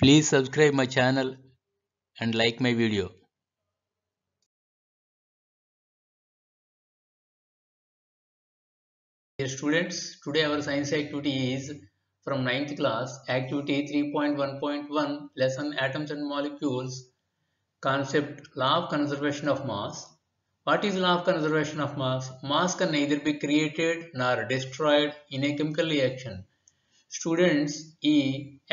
Please subscribe my channel and like my video. Dear students, today our science activity is from 9th class, activity 3.1.1, lesson atoms and molecules, concept law of conservation of mass. What is law of conservation of mass? Mass can neither be created nor destroyed in a chemical reaction. Students ఈ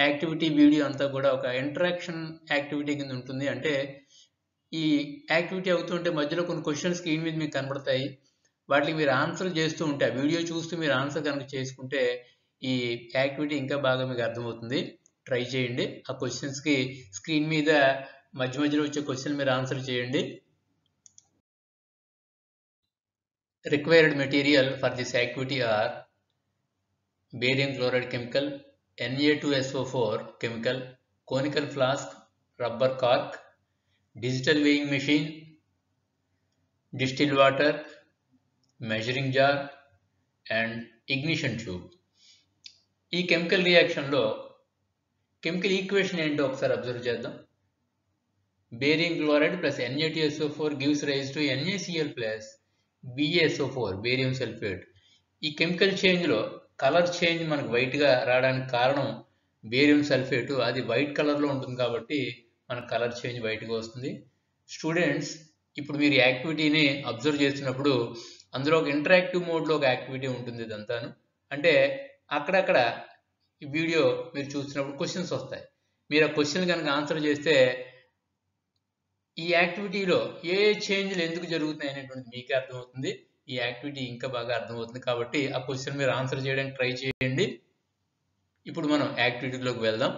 activity video అంతా కూడా ఒక interaction activity కింద ఉంటుంది. అంటే ఈ activity అవుతుంటే మధ్యలో కొన్ని క్వశ్చన్స్ స్క్రీన్ మీద మీకు కనబడతాయి. వాటికి మీరు ఆన్సర్ చేస్తూ ఉంటే ఆ వీడియో చూస్తూ మీరు ఆన్సర్ కనుక చేసుకుంటే ఈ యాక్టివిటీ ఇంకా బాగా మీకు అర్థమవుతుంది. ట్రై చేయండి. ఆ క్వశ్చన్స్కి స్క్రీన్ మీద మధ్య మధ్యలో వచ్చే క్వశ్చన్ మీరు ఆన్సర్ చేయండి. Required material for this activity are barium chloride chemical, Na2SO4 chemical, conical flask, rubber cork, digital weighing machine, distilled water, measuring jar and ignition tube. ఈ కెమికల్ రియాక్షన్లో కెమికల్ ఈక్వేషన్ ఏంటో ఒకసారి అబ్జర్వ్ చేద్దాం. Barium chloride plus Na2SO4 gives rise to NaCl ప్లస్ BaSO4 barium sulphate. ఈ chemical చేంజ్లో colour change మనకు వైట్గా రావడానికి కారణం బేరియం సల్ఫేటు. అది వైట్ కలర్లో ఉంటుంది కాబట్టి మనకు కలర్ చేంజ్ వైట్గా వస్తుంది. స్టూడెంట్స్, ఇప్పుడు మీరు యాక్టివిటీని అబ్జర్వ్ చేస్తున్నప్పుడు అందులో ఒక ఇంటరాక్టివ్ మోడ్లో ఒక యాక్టివిటీ ఉంటుంది. ఇదంతాను అంటే అక్కడక్కడ ఈ వీడియో మీరు చూస్తున్నప్పుడు క్వశ్చన్స్ వస్తాయి. మీరు ఆ క్వశ్చన్ కనుక ఆన్సర్ చేస్తే ఈ యాక్టివిటీలో ఏ చేంజ్లు ఎందుకు జరుగుతున్నాయి అనేటువంటిది మీకే అర్థమవుతుంది. ఈ యాక్టివిటీ ఇంకా బాగా అర్థమవుతుంది కాబట్టి ఆ క్వశ్చన్ మీరు ఆన్సర్ చేయడానికి ట్రై చేయండి. ఇప్పుడు మనం యాక్టివిటీలోకి వెళ్దాం.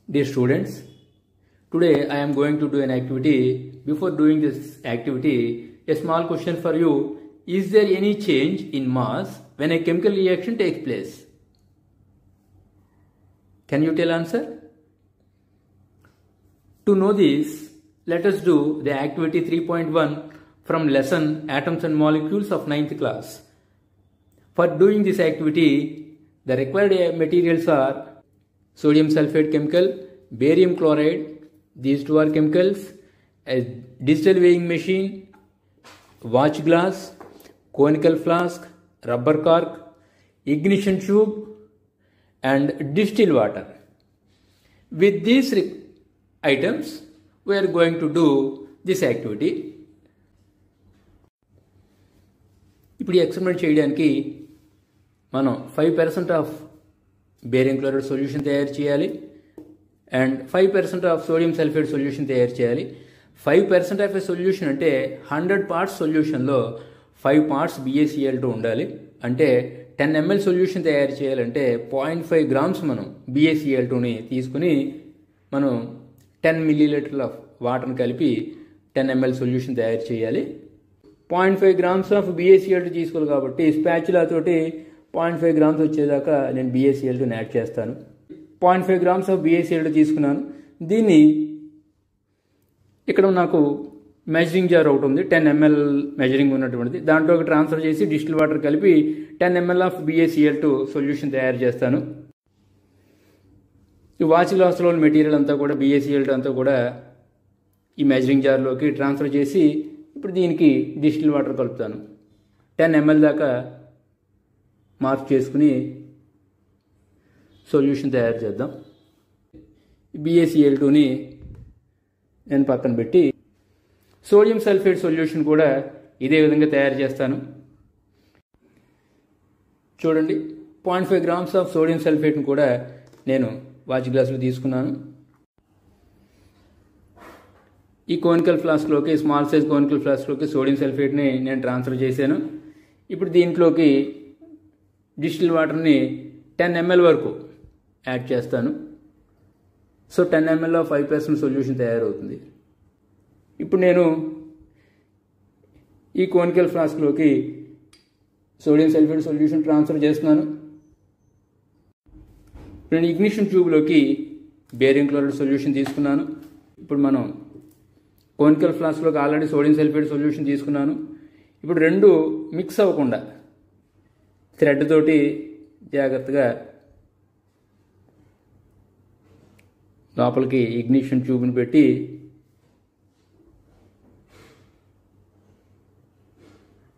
Dear students, today I am going to do an activity. Before doing this activity, a small question for you. Is there any change in mass when a chemical reaction takes place? Can you tell answer? To know this, let us do the activity 3.1 from lesson Atoms and Molecules of 9th class. For doing this activity, the required materials are sodium sulfate chemical, barium chloride, these two are chemicals, a digital weighing machine, watch glass, conical flask, rubber cork, ignition tube and distilled water. With these items, we are going to do this activity. ఇప్పుడు ఈ experiment చేయడానికి మనం 5% of barium chloride solution తయారు చేయాలి and 5% of sodium sulphate solution తయారు చేయాలి. 5% of a solution అంటే 100 parts సొల్యూషన్లో 5 parts BaCl2 ఉండాలి. అంటే 10 ml సొల్యూషన్ తయారు చేయాలంటే 0.5 grams మనం BaCl2ని తీసుకుని మనం 10 milliliters ఆఫ్ వాటర్ని కలిపి 10 ml సొల్యూషన్ తయారు చేయాలి. 0.5 grams ఆఫ్ BaCl2 తీసుకోవాలి కాబట్టి స్పాచులా తోటి 0.5 grams వచ్చేదాకా నేను BaCl2ని యాడ్ చేస్తాను. 0.5 grams ఆఫ్ BaCl2 తీసుకున్నాను. దీన్ని ఇక్కడ నాకు మెజరింగ్ జార్ ఒకటి ఉంది, 10 ml మెజరింగ్ ఉన్నటువంటిది. దాంట్లోకి ట్రాన్స్ఫర్ చేసి డిస్టిల్ వాటర్ కలిపి 10 ml ఆఫ్ BaCl2 సొల్యూషన్ తయారు చేస్తాను. ఈ వాచ్ గ్లాస్లో మెటీరియల్ అంతా కూడా BaCl2 అంతా కూడా ఈ మెజరింగ్ జార్లోకి ట్రాన్స్ఫర్ చేసి ఇప్పుడు దీనికి డిస్టిల్ వాటర్ కలుపుతాను. 10 ml దాకా మార్క్ చేసుకుని సొల్యూషన్ తయారు చేద్దాం. BaCl2ని నేను పక్కన పెట్టి సోడియం సల్ఫేట్ సొల్యూషన్ కూడా ఇదే విధంగా తయారు చేస్తాను. చూడండి, 0.5 grams ఆఫ్ సోడియం సల్ఫేట్ని కూడా నేను వాచ్ గ్లాసులో తీసుకున్నాను. ఈ కోనికల్ ఫ్లాస్క్లోకి, స్మాల్ సైజ్ కోనికల్ ఫ్లాస్క్లోకి సోడియం సల్ఫేట్ని నేను ట్రాన్స్ఫర్ చేశాను. ఇప్పుడు దీంట్లోకి డిస్టిల్ వాటర్ని 10 ml వరకు యాడ్ చేస్తాను. సో 10 ml ఆఫ్ 5% సొల్యూషన్ తయారవుతుంది. ఇప్పుడు నేను ఈ కోనికల్ ఫ్లాస్క్లోకి సోడియం సల్ఫేట్ సొల్యూషన్ ట్రాన్స్ఫర్ చేస్తున్నాను. నేను ఇగ్నిషన్ ట్యూబ్లోకి బేరియం క్లోరైడ్ సొల్యూషన్ తీసుకున్నాను. ఇప్పుడు మనం కోనికల్ ఫ్లాస్క్లోకి ఆల్రెడీ సోడియం సల్ఫేట్ సొల్యూషన్ తీసుకున్నాను. ఇప్పుడు రెండు మిక్స్ అవ్వకుండా థ్రెడ్ తోటి జాగ్రత్తగా లోపలికి ఇగ్నిషన్ ట్యూబ్ని పెట్టి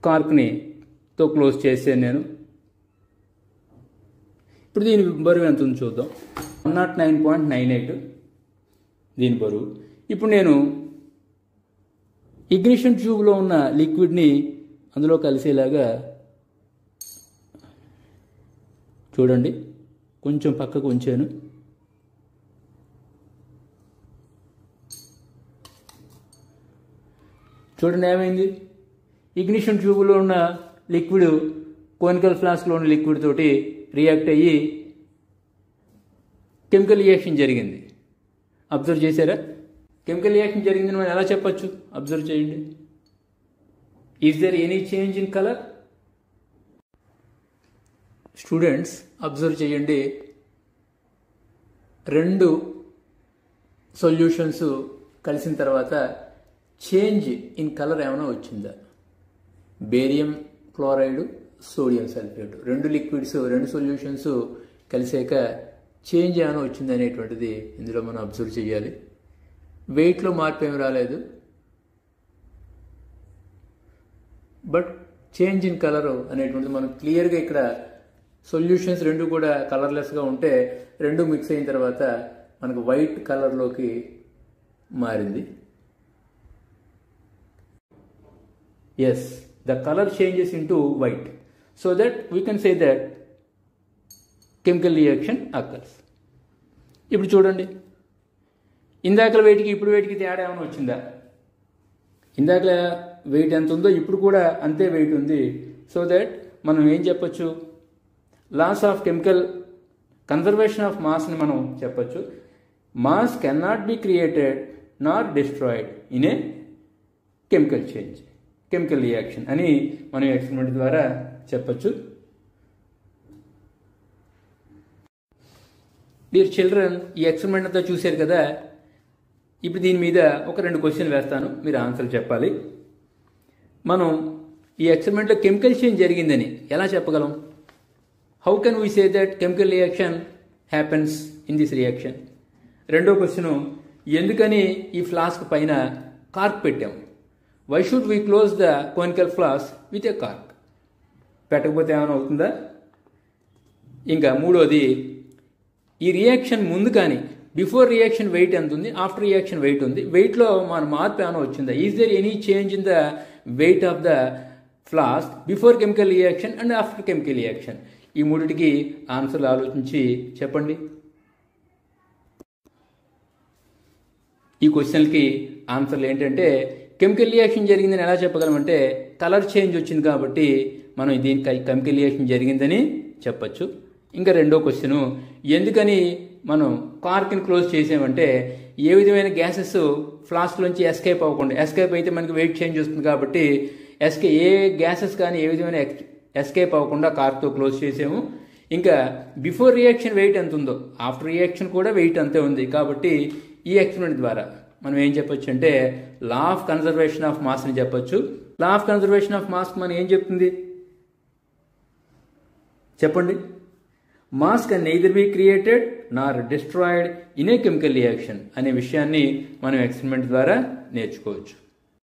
కార్క్ని తో క్లోజ్ చేసాను నేను. ఇప్పుడు దీని బరువు ఎంత ఉందో చూద్దాం. 109.98 దీని బరువు. ఇప్పుడు నేను ఇగ్నిషన్ ట్యూబ్లో ఉన్న లిక్విడ్ని అందులో కలిసేలాగా చూడండి, కొంచెం పక్కకు ఉంచాను. చూడండి ఏమైంది, ఇగ్నిషన్ ట్యూబ్లో ఉన్న లిక్విడ్ కోనికల్ ఫ్లాస్క్లో ఉన్న లిక్విడ్ తోటి రియాక్ట్ అయ్యి కెమికల్ రియాక్షన్ జరిగింది. అబ్జర్వ్ చేశారా? కెమికల్ రియాక్షన్ జరిగిందని మనం ఎలా చెప్పచ్చు? అబ్జర్వ్ చేయండి. Is there any change in colour? Students observe చేయండి, రెండు సొల్యూషన్స్ కలిసిన తర్వాత చేంజ్ ఇన్ కలర్ ఏమైనా వచ్చిందా? బేరియం క్లోరైడ్, సోడియం సల్ఫేట్, రెండు లిక్విడ్స్, రెండు సొల్యూషన్స్ కలిసాక చేంజ్ ఏమైనా వచ్చింది అనేటువంటిది ఇందులో మనం అబ్జర్వ్ చేయాలి. వెయిట్లో మార్పు ఏమి రాలేదు, బట్ చేంజ్ ఇన్ కలర్ అనేటువంటిది మనం క్లియర్గా ఇక్కడ సొల్యూషన్స్ రెండు కూడా కలర్లెస్గా ఉంటే రెండు మిక్స్ అయిన తర్వాత మనకు వైట్ కలర్లోకి మారింది. Yes, the color changes into white, so that we can say that chemical reaction occurs. ఇప్పుడు చూడండి, ఇందాకల వెయిట్కి ఇప్పుడు వెయిట్కి తేడా ఏమైనా వచ్చిందా? ఇందాకల వెయిట్ ఎంత ఉందో ఇప్పుడు కూడా అంతే వెయిట్ ఉంది. సో దట్ మనం ఏం చెప్పచ్చు? Law of chemical conservation of మాస్ని మనం చెప్పచ్చు. Mass can not be created not destroyed in a chemical change, chemical reaction అని మనం ఎక్స్పెరిమెంట్ ద్వారా చెప్పచ్చు. డియర్ చిల్డ్రన్, ఈ ఎక్స్పెరిమెంట్ అంతా చూశారు కదా. ఇప్పుడు దీని మీద ఒక రెండు క్వశ్చన్లు వేస్తాను, మీరు ఆన్సర్ చెప్పాలి. మనం ఈ ఎక్స్పెరిమెంట్లో కెమికల్ చేంజ్ జరిగిందని ఎలా చెప్పగలం? How can we say that chemical reaction happens in this reaction? రెండో క్వశ్చను, ఎందుకని ఈ ఫ్లాస్క్ పైన కార్క్ పెట్టాము? Why should we close the conical flask with a cork? పెట్టకపోతే ఏమైనా అవుతుందా? ఇంకా మూడోది, ఈ రియాక్షన్ ముందు కానీ బిఫోర్ రియాక్షన్ వెయిట్ ఎంత ఉంది, ఆఫ్టర్ రియాక్షన్ వెయిట్ ఉంది, వెయిట్లో మన మార్పు ఏమైనా వచ్చిందా? Is there any change in the weight of the flask before chemical reaction and after chemical reaction? ఈ మూడిటికి ఆన్సర్లు ఆలోచించి చెప్పండి. ఈ క్వశ్చన్లకి ఆన్సర్లు ఏంటంటే, కెమికల్ రియాక్షన్ జరిగిందని ఎలా చెప్పగలమంటే కలర్ చేంజ్ వచ్చింది కాబట్టి మనం దీనికి కెమికల్ రియాక్షన్ జరిగిందని చెప్పచ్చు. ఇంకా రెండో క్వశ్చను, ఎందుకని మనం కార్క్ని క్లోజ్ చేసామంటే ఏ విధమైన గ్యాసెస్ ఫ్లాస్క్లోంచి ఎస్కేప్ అవ్వకుండా, ఎస్కేప్ అయితే మనకి వెయిట్ చేంజ్ వస్తుంది కాబట్టి ఏ గ్యాసెస్ కానీ ఏ విధమైన ఎస్కేప్ అవ్వకుండా కార్క్తో క్లోజ్ చేసాము. ఇంకా బిఫోర్ రియాక్షన్ వెయిట్ ఎంత ఉందో ఆఫ్టర్ రియాక్షన్ కూడా వెయిట్ అంతే ఉంది. కాబట్టి ఈ ఎక్స్పెరిమెంట్ ద్వారా మనం ఏం చెప్పొచ్చు అంటే law of conservation of mass అని చెప్పొచ్చు. Law of conservation of mass మనం ఏం చెప్తుంది చెప్పండి? Mass can neither be created Nar destroyed in a chemical reaction అనే విషయాన్ని మనం ఎక్స్పెరిమెంట్ ద్వారా నేర్చుకోవచ్చు.